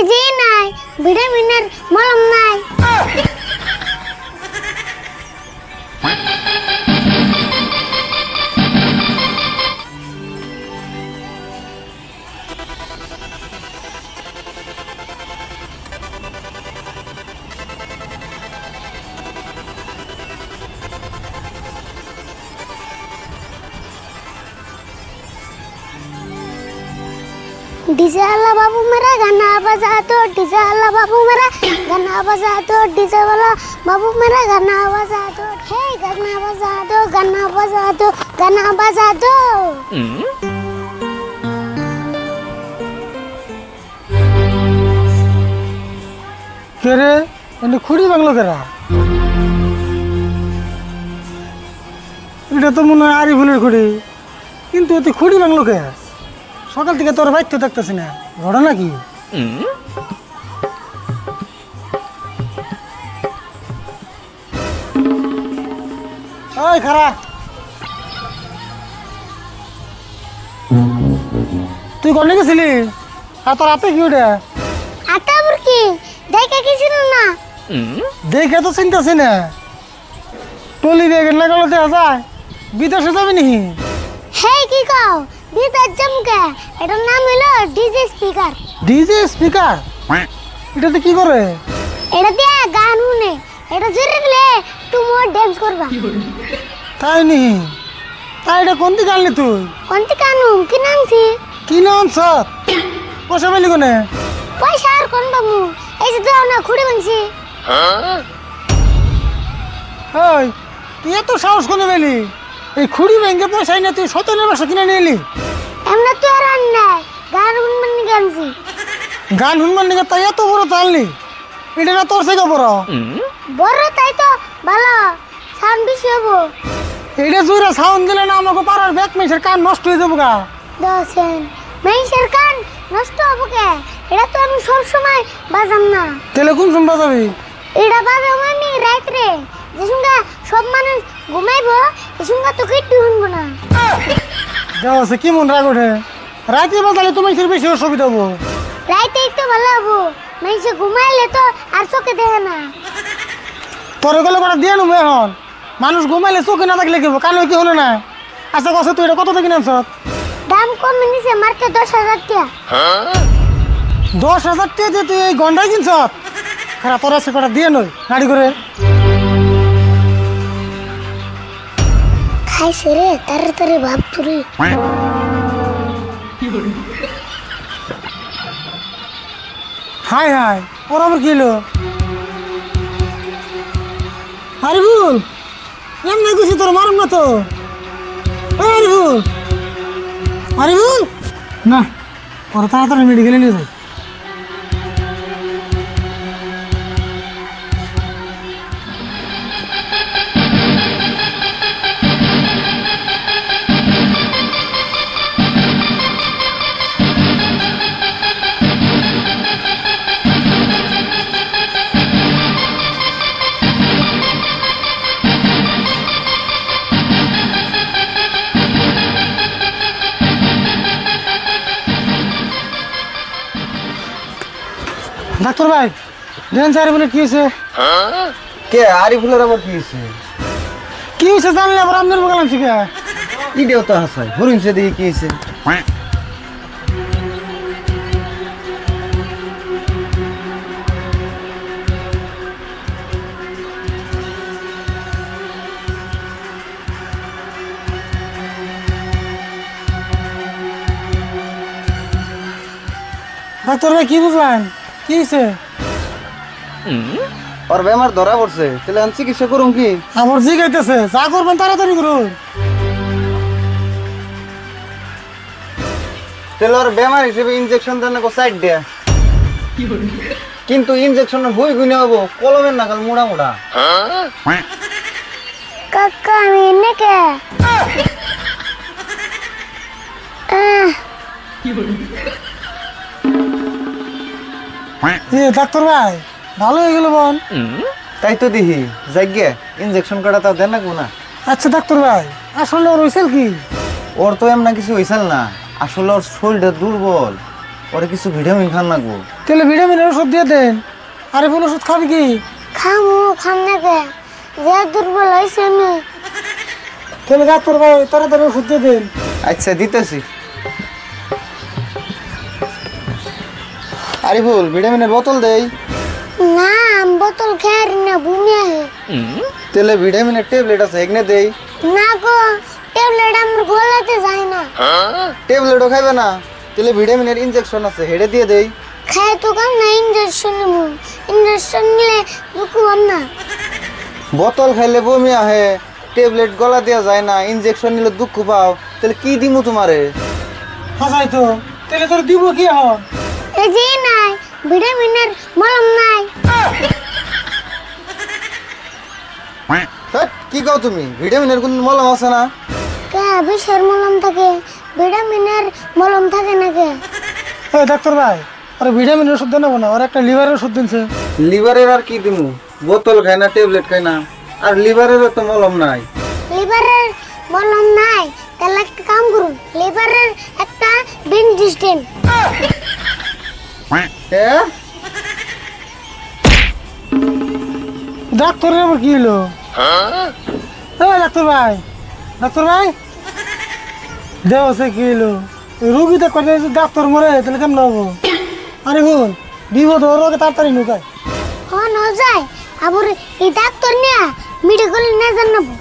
KG নাই, ভিটামিনের মলম নাই। डीजे वाला बाबू मेरा गाना बजा दो, डीजे वाला बाबू मेरा गाना बजा दो, डीजे वाला बाबू मेरा गाना बजा दो, हे गाना बजा दो, गाना बजा दो, गाना बजा दो। কেরে এনে খুঁড়ি বাংলো কেরা? এটা তো মনে হয় আরিফুলের খুঁড়ি, কিন্তু এতে খুঁড়ি বাংলো কে? সকাল থেকে তোর বাইর তো দেখতেছি না, ঘটনা কি? ওই খারা, তুই কনে গেছিলি? আর তোর হাতে কি ওটা? আটা বুরকি দেখে কিছু না, দেখে তো চিন্তাছি না। টলি বেগের না গেলে দেখা যায় বিদেশে যাবি নি? হে কি কও বিদেশ জমকে? এটার নাম হলো ডিজে স্পিকার। DJ speaker? এটাতে কি করে? এটা দিয়ে গান শুনে, এটা জোরে দিলে তুমি ডান্স করবা। তাই নি? তাই এটা কোন দিকে আনলি তুই? কোনটি কানু কি নামছি? কি নাম সব? পয়সা পেলি কোনে? পয়সা আর কোন বাবু, এই যে দাও না খুঁড়ে ভাঙছি। ওই তুই এত সাহস কোনে পেলি? এই খুঁড়ি ব্যাংকে পয়সা না তুই 17 বছর কিনে নিয়ে এলি? এমনি তো আর আন না, গান শুনবেন নি গানছি। গান শুনবার নিকে তাই এত বড় তো আনলি? এটা না তোর থেকে বড়? বড় তাই তো ভালো, সাউন্ড বেশি হবো। এটা জোরে সাউন্ড দিলে না আমাকে পাড়ার ব্যাক মেসের কান নষ্ট হয়ে যাবো গা। দশেন মেইসের কান নষ্ট হবো কে? এটা তো আমি সব সময় বাজাম না। তাহলে কোন শুনবা যাবি? এটা বাজাম আমি রাত্রে, যে সঙ্গে সব মানুষ ঘুমাইবো, এ সঙ্গে তো কিট্টু শুনবো না। দেওয়া কি মন রাগ ওঠে? রাতে বাজালে তুমি বেশি অসুবিধা হবো। রাইতেই তো ভালো হবো, মেইসে ঘুমাইলে তো আর চোখে দেখে না। তোর গেলে কটা দিয়ে নেবো এখন। মানুষ ঘুমাইলে চোখে না থাকলে কেবো, কানে কি হলো না? আচ্ছা কষ্ট তুই এটা কত থেকে নামছ? দাম কমে নিছে মার্কে 10,000 টাকা। 10,000 টাকা দিয়ে তুই এই গন্ডাই কিনছ? খারাপ তোর আছে কটা দিয়ে নই গাড়ি করে। খাইছে রে তাড়াতাড়ি ভাব তুই। হাই হাই ওর আবার কি হলো? আরিফুল এমনি গুছি তোর মারুম না তো। আরিফুল আরিফুল না, ওরা তাড়াতাড়ি মেডিকেলে নিয়ে যায়। ডাক্তার ভাই দেখেন আরিফুলের কি হয়েছে? কে আরিফুলের আবার কি হয়েছে? কি হয়েছে জানলে আবার আপনার বললাম ঠিক আছে। ইডিও তো হাসাই হরিণছে দেখি কি হয়েছে। ডাক্তার ভাই কি বুঝলেন কি হয়েছে? ওর বেমার ধরা পড়ছে, তাহলে আমি চিকিৎসা করুন কি? আমার জিগাইতেছে, যা করবেন তাড়াতাড়ি করুন। তাহলে ওর বেমার হিসেবে ইনজেকশন দেন না সাইড দেয়া, কিন্তু ইনজেকশন বই গুনে হবো কলমের নাগাল মোড়া মোড়া। কাকা আমি নেকে ডাক্তার ভাই ভালো হয়ে গেল বোন। তাই তো দেখি যাইগে ইনজেকশন কাটা তাও দেন না কোনা। আচ্ছা ডাক্তার ভাই আসলে ওর হয়েছিল কি? ওর তো এমন কিছু হয়েছিল না, আসলে ওর শরীরটা দুর্বল, ওরে কিছু ভিটামিন খান লাগবো। তাহলে ভিটামিনের ওষুধ দিয়ে দেন। আরে বল ওষুধ খাবি কি? খাম না কে যে দুর্বল হয়েছে আমি। তাহলে ডাক্তার ভাই তাড়াতাড়ি ওষুধ দিয়ে দেন। আচ্ছা দিতেছি। আরিফুল ভিটামিনের বোতল দেই। না বোতল খেয়ে না বমি আহে। তাহলে ভিটামিনের ট্যাবলেট আছে এগনে দেই। না গো ট্যাবলেট আমার গলাতে যায় না। ট্যাবলেটও খাইবে না? তাহলে ভিটামিনের ইনজেকশন আছে হেডে দিয়ে দেই। খায় তো কাম না ইঞ্জেকশন নিবো। ইঞ্জেকশন নিলে লুকুবাম না। বোতল খাইলে বমি আহে, ট্যাবলেট গলা দেওয়া যায় না, ইনজেকশন নিলে দুঃখ পাও, তাহলে কি দিমু তোমারে? হাসাই তো তাহলে তোর দিব কি এখন? এই যে নাই ভিটামিনের মলম নাই। ধ্যাৎ, কি কও তুমি? ভিটামিনের কোন মলম আছে না? কে বিষের মলম থাকে ভিটামিনের মলম থাকে না কে? এই ডাক্তার ভাই আরে ভিটামিনের ওষুধ দেন না, ওর একটা লিভারের ওষুধ দিনছে। লিভারের আর কি দিমু? বোতল খাই না, ট্যাবলেট খাই না, আর লিভারেরও তো মলম নাই। লিভারের মলম নাই তাহলে একটা কাম করুন, লিভারের একটা বেন্ডিজ দেন। হ্যাঁ ডাক্তারের আবার কি হলো? ডাক্তার ভাই দেহ সে কি হলো? রুগী তো করে ডাক্তার মরে তাহলে কেমন হবো? আরে হুন বিপদ ওর আগে তাড়াতাড়ি নুকায়। হন যায় আবার এই ডাক্তার নিয়ে মেডিকেল নিয়ে জানাবো।